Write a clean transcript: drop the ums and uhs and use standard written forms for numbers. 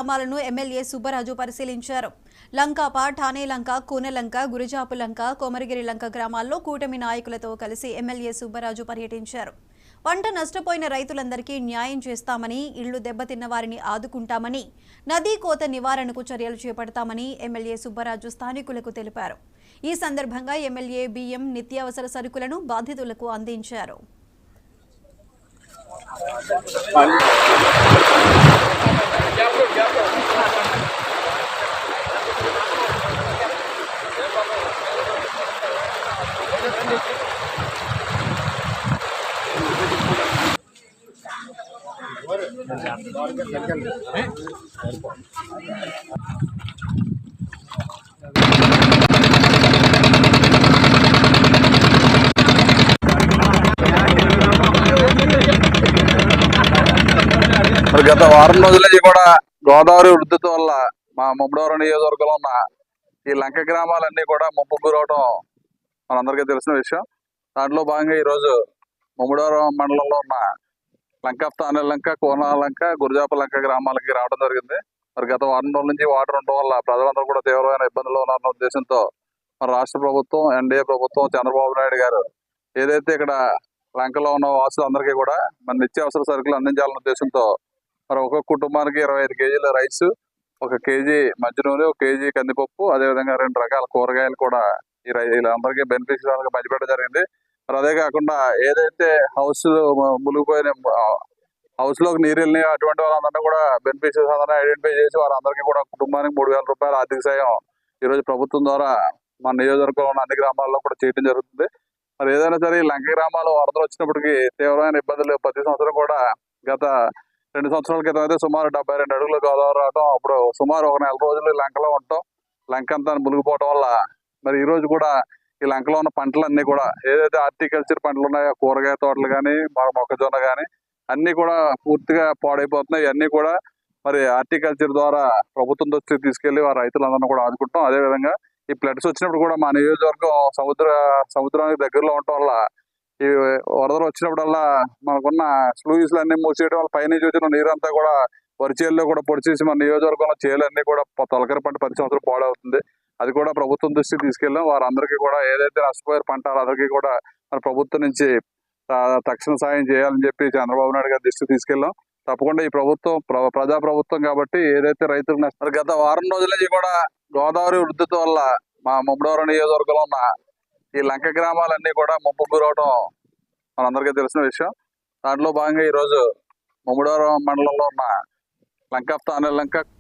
గ్రామాలను ఎమ్మెల్యే సుబ్బరాజు పరిశీలించారు. లంకాప, ఠానే లంక, కూనెలంక, గురిజాపు లంక, కోమరగిరి లంక గ్రామాల్లో కూటమి నాయకులతో కలిసి ఎమ్మెల్యే సుబ్బరాజు పర్యటించారు. పంట నష్టపోయిన రైతులందరికీ న్యాయం చేస్తామని, ఇళ్లు దెబ్బతిన్న వారిని ఆదుకుంటామని, నదీ కోత నివారణకు చర్యలు చేపడతామని ఎమ్మెల్యే సుబ్బరాజు స్థానికులకు తెలిపారు. ఈ సందర్భంగా ఎమ్మెల్యే బియ్యం, నిత్యావసర సరుకులను బాధితులకు అందించారు. గత వారం రోజుల నుంచి కూడా గోదావరి వృద్ధితో వల్ల మా ముమ్మడవరం నియోజకవర్గంలో ఉన్న ఈ లంక గ్రామాలన్నీ కూడా ముప్పు గురవడం మనందరికీ తెలిసిన విషయం. దాంట్లో భాగంగా ఈరోజు ముమ్మడవరం మండలంలో ఉన్న లంక, లంక, కోనాలంక, గురిజాప లంక గ్రామాలకి రావడం జరిగింది. మరి గత వారం రోజుల నుంచి వాటర్ ఉండడం వల్ల ప్రజలందరూ కూడా తీవ్రమైన ఇబ్బందులు ఉన్నారన్న ఉద్దేశంతో మన రాష్ట్ర ప్రభుత్వం, ఎన్డీఏ ప్రభుత్వం, చంద్రబాబు నాయుడు గారు ఏదైతే ఇక్కడ లంకలో ఉన్న వాసులందరికీ కూడా మన నిత్యావసర సరుకులు అందించాలన్న ఉద్దేశంతో మరి ఒక్కొక్క కుటుంబానికి 25 కేజీల రైస్, 1 కేజీ మజ్జి నూనె, 1 కేజీ కందిపప్పు, అదేవిధంగా 2 రకాల కూరగాయలు కూడా వీళ్ళందరికీ బెనిఫిషియరీలుగా పంచిపెట్టడం జరిగింది. మరి అదే కాకుండా ఏదైతే హౌస్ మునిగిపోయిన హౌస్ లోకి నీరు వెళ్ళి అటువంటి వాళ్ళందరినీ కూడా బెనిఫిషరీస్ అందరినీ ఐడెంటిఫై చేసి వారందరికీ కూడా కుటుంబానికి 3000 రూపాయల ఆర్థిక సాయం ఈరోజు ప్రభుత్వం ద్వారా మన నియోజకవర్గంలో ఉన్న అన్ని గ్రామాల్లో కూడా చేయడం జరుగుతుంది. మరి ఏదైనా సరే ఈ లంక గ్రామాలు వరదలు వచ్చినప్పటికీ తీవ్రమైన ఇబ్బందులు ప్రతి సంవత్సరం కూడా గత 2 సంవత్సరాల క్రితం అయితే సుమారు 72 అడుగులు గోదావరి రావడం, అప్పుడు సుమారు 1 నెల రోజులు లంకలో ఉంటాం, లంక అంతా మునిగిపోవడం వల్ల మరి ఈ రోజు కూడా ఈ లంకలో ఉన్న పంటలన్నీ కూడా ఏదైతే హార్టికల్చర్ పంటలు ఉన్నాయో, కూరగాయ తోటలు కానీ, మొక్కజొన్న కానీ అన్ని కూడా పూర్తిగా పాడైపోతున్నాయి. ఇవన్నీ కూడా మరి హార్టికల్చర్ ద్వారా ప్రభుత్వం దృష్టికి తీసుకెళ్లి వారి రైతులందరినీ కూడా ఆదుకుంటాం. అదేవిధంగా ఈ ఫ్లడ్స్ వచ్చినప్పుడు కూడా మా నియోజకవర్గం సముద్రానికి దగ్గరలో ఉండటం వల్ల ఈ వరదలు వచ్చినప్పుడల్లా మనకున్న స్లూయిస్లు అన్ని మూసేయడం వల్ల పైనుంచి వచ్చిన నీరంతా కూడా వరి చేల్లో కూడా పొడిచేసి మన నియోజకవర్గంలో చేలన్నీ కూడా తొలకరి పంట 10 సంవత్సరాలు పాడవుతుంది. అది కూడా ప్రభుత్వం దృష్టికి తీసుకెళ్ళాం. వారందరికీ కూడా ఏదైతే నష్టపోయారు పంట అందరికీ కూడా మన ప్రభుత్వం నుంచి తక్షణ సాయం చేయాలని చెప్పి చంద్రబాబు నాయుడు గారి దృష్టికి తీసుకెళ్ళాం. తప్పకుండా ఈ ప్రభుత్వం ప్రజా ప్రభుత్వం కాబట్టి ఏదైతే రైతులు నష్టం గత వారం రోజుల నుంచి కూడా గోదావరి వృద్ధితో వల్ల మా ముమ్మడవరం నియోజకవర్గంలో ఉన్న ఈ లంక గ్రామాలన్నీ కూడా ముప్పు గురవడం మనందరికీ తెలిసిన విషయం. దాంట్లో భాగంగా ఈరోజు ముమ్మడవరం మండలంలో ఉన్న లంక, లంక